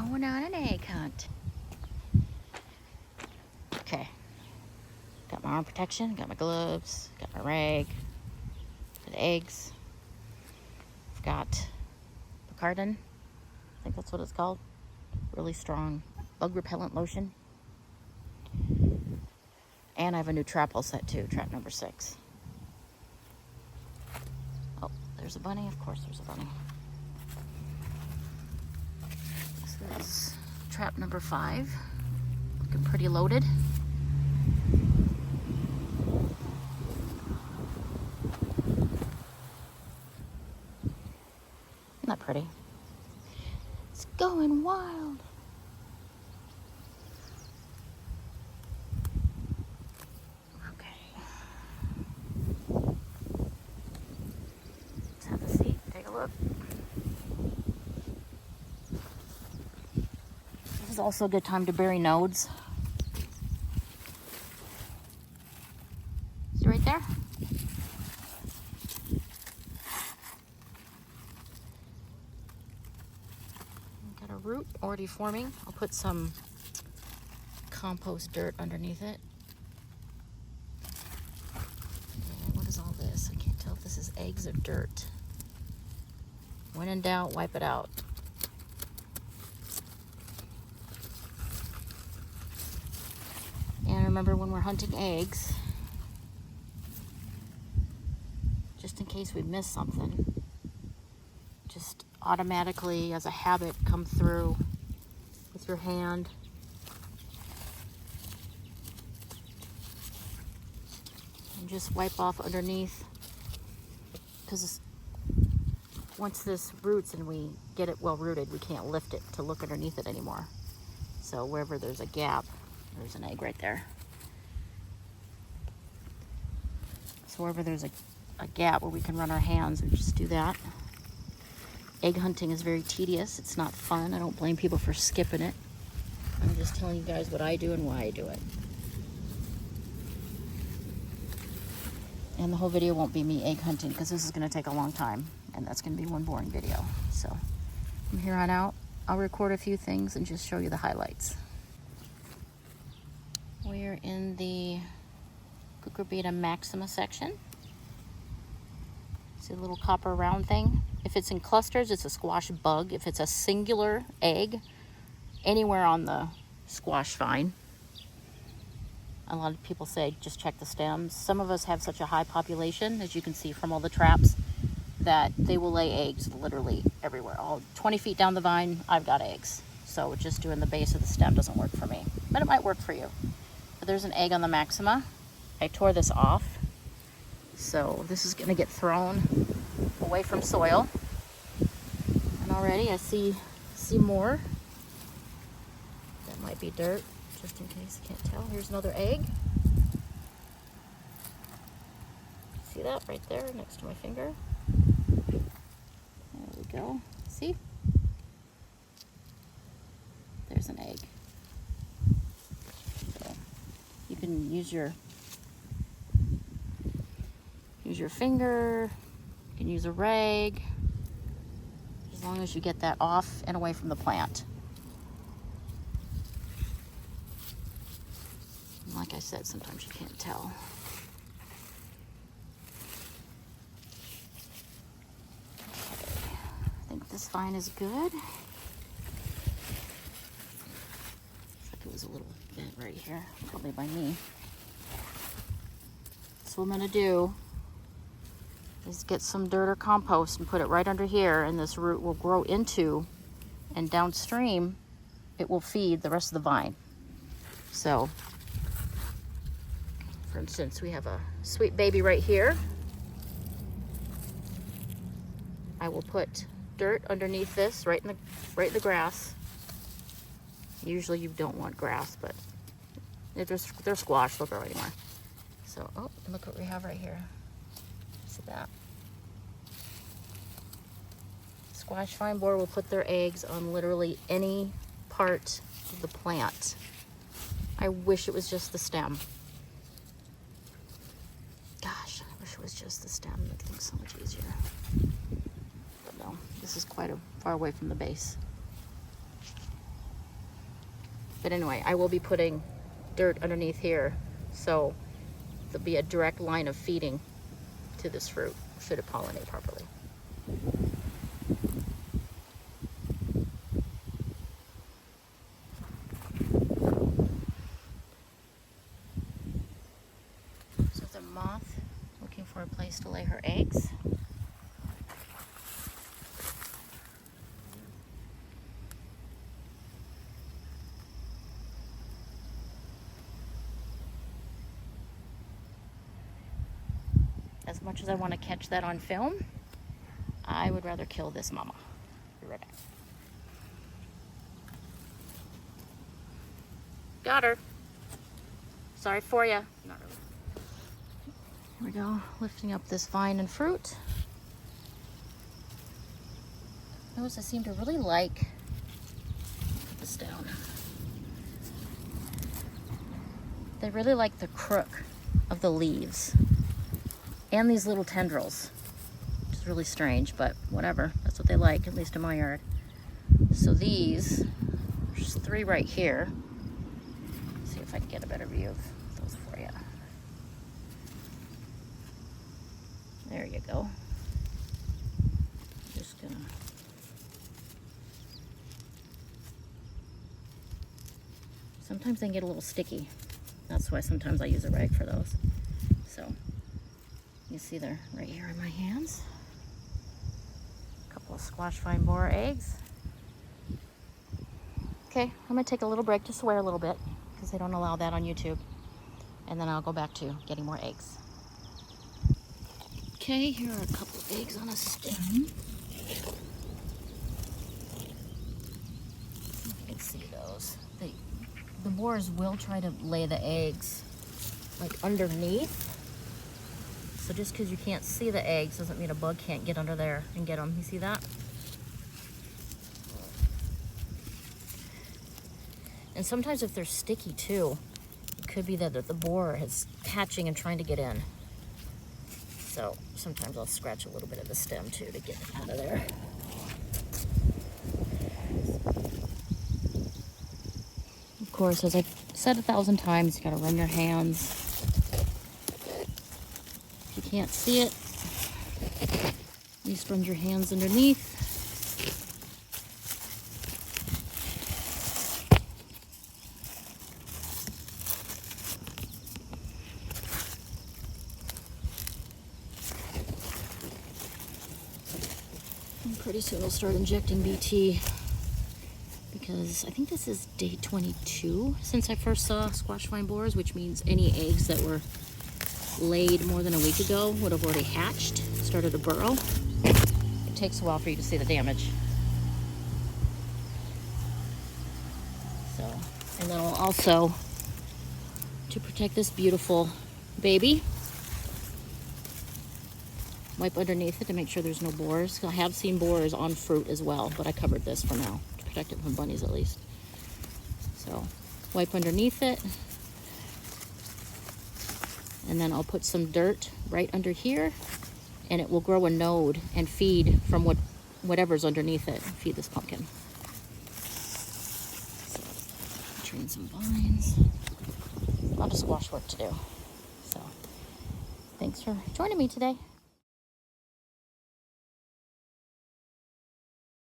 Going on an egg hunt. Okay. Got my arm protection, got my gloves, got my rag, got eggs. I've got Bacardin, I think that's what it's called. Really strong bug repellent lotion. And I have a new trap all set too, trap number 6. Oh, there's a bunny. Of course there's a bunny. This is trap number 5. Looking pretty loaded. Isn't that pretty? It's going wild. Have a seat, take a look. This is also a good time to bury nodes. See right there? Got a root already forming. I'll put some compost dirt underneath it. And what is all this? I can't tell if this is eggs or dirt. When in doubt, wipe it out. And remember, when we're hunting eggs, just in case we miss something, just automatically, as a habit, come through with your hand. And just wipe off underneath, because once this roots and we get it well rooted, we can't lift it to look underneath it anymore. So wherever there's a gap, there's an egg right there. So wherever there's a gap where we can run our hands, we just do that. Egg hunting is very tedious. It's not fun. I don't blame people for skipping it. I'm just telling you guys what I do and why I do it. And the whole video won't be me egg hunting, because this is going to take a long time, and that's going to be one boring video. So from here on out, I'll record a few things and just show you the highlights. We're in the Cucurbita maxima section. See the little copper round thing? If it's in clusters, it's a squash bug. If it's a singular egg, anywhere on the squash vine. A lot of people say just check the stems. Some of us have such a high population, as you can see from all the traps, that they will lay eggs literally everywhere. All 20 feet down the vine, I've got eggs. So just doing the base of the stem doesn't work for me, but it might work for you. But there's an egg on the maxima. I tore this off, so this is going to get thrown away from soil. And already I see more. That might be dirt, just in case I can't tell. Here's another egg. See that right there next to my finger? There we go. See? There's an egg. So you can use your finger, you can use a rag, as long as you get that off and away from the plant. And like I said, sometimes you can't tell. Okay. I think this vine is good. Looks like it was a little bent right here, probably by me. So what I'm gonna do is get some dirt or compost and put it right under here, and this root will grow into, and downstream it will feed the rest of the vine. So for instance, we have a sweet baby right here. I will put dirt underneath this, right in the grass. Usually you don't want grass, but if they're squash, they'll grow anywhere. So, oh, and look what we have right here. See that? Squash vine borer will put their eggs on literally any part of the plant. I wish it was just the stem. Gosh, I wish it was just the stem. It makes things so much easier. But no, this is quite far away from the base. But anyway, I will be putting dirt underneath here, so there'll be a direct line of feeding to this fruit, should it pollinate properly. So the moth looking for a place to lay her eggs. As much as I want to catch that on film, I would rather kill this mama. Be right back. Got her. Sorry for ya. Not really. Here we go, lifting up this vine and fruit. Notice I seem to really like, put this down. They really like the crook of the leaves and these little tendrils, which is really strange, but whatever. That's what they like, at least in my yard. So these, there's 3 right here. Let's see if I can get a better view of those for you. There you go. Just gonna. Sometimes they can get a little sticky. That's why sometimes I use a rag for those. So, you see they're right here in my hands. A couple of squash vine borer eggs. Okay, I'm gonna take a little break to swear a little bit because they don't allow that on YouTube. And then I'll go back to getting more eggs. Okay, here are a couple of eggs on a stem. You can see those. The borers will try to lay the eggs like underneath. So just because you can't see the eggs doesn't mean a bug can't get under there and get them. You see that? And sometimes if they're sticky too, it could be that the borer is hatching and trying to get in. So sometimes I'll scratch a little bit of the stem too to get it out of there. Of course, as I've said 1,000 times, you gotta run your hands. If you can't see it, at least run your hands underneath. And pretty soon we'll start injecting BT. Because I think this is day 22 since I first saw squash vine borers, which means any eggs that were laid more than a week ago would have already hatched, started to burrow. It takes a while for you to see the damage. So, and then I'll also, to protect this beautiful baby, wipe underneath it to make sure there's no borers. I have seen borers on fruit as well, but I covered this for now. Protect it from bunnies at least. So wipe underneath it, and then I'll put some dirt right under here, and it will grow a node and feed from whatever's underneath it. Feed this pumpkin. So, train some vines. A lot of squash work to do. So thanks for joining me today.